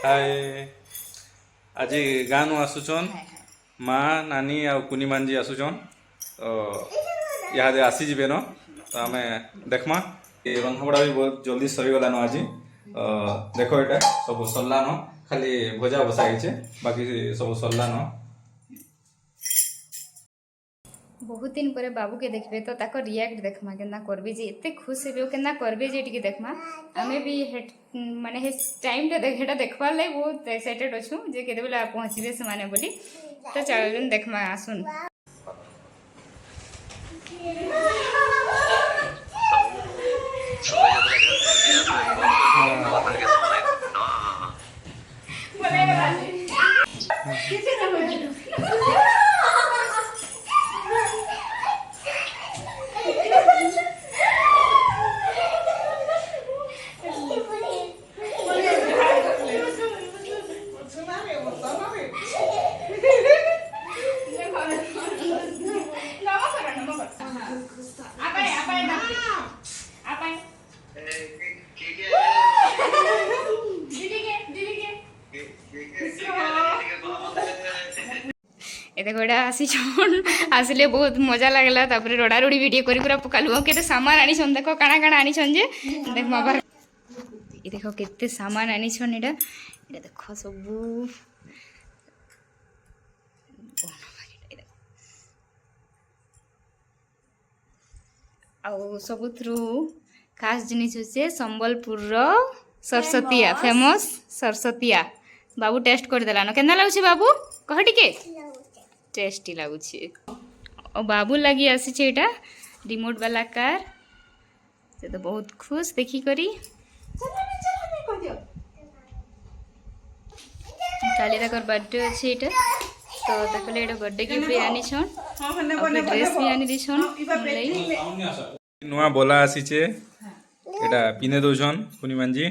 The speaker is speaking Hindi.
हाय आज गाँ नु आसुचन माँ नानी आ कुनी मांजी आसुचन तो यहाँ आसी जीवे न तो आम देखमा ये रंधबड़ा भी बहुत जल्दी सरीगलान आज देख ये सब सरलान खाली भजा बसाई बाकी सब सरलान। बहुत दिन पर बाबू के देखबे तो ताको रिएक्ट देखमा केना करबे जे एते खुश हेबे केना करबे जे टिके देखमा आमे भी माने हे टाइम टे हेटा देखबा ले बहुत एक्साइटेड अछु जे केते बेला पहुंचबे से माने बोली तो चलन देखमा आसुन। एते गोड़ा आसी छन आसिले बहुत मजा लागला तापर रोड़ा रोड़ी वीडियो करी पूरा पकालु केते सामान आनी छन देखो काना काना आनी छन जे देख माबा ए देखो केते सामान आनी छन एटा एटा देखो सब आउ सब थ्रू खास जिनिस होचे संबलपुर रो सरस्वतीया फेमस सरस्वतीया बाबू टेस्ट कर देला न केना लागुछि बाबू कह टिके टेस्टी लगुच और बाबू लगी आसी एटा रिमोट वाला कार से तो बहुत खुश देखी करी काली तकर बर्थडे अच्छे एटा तो तकले एटा बर्थडे गिफ्ट भी आनी छन और ड्रेस भी आनी दी छन नुआ बोला आसी छे एटा पिने दोछन कुनी मांजी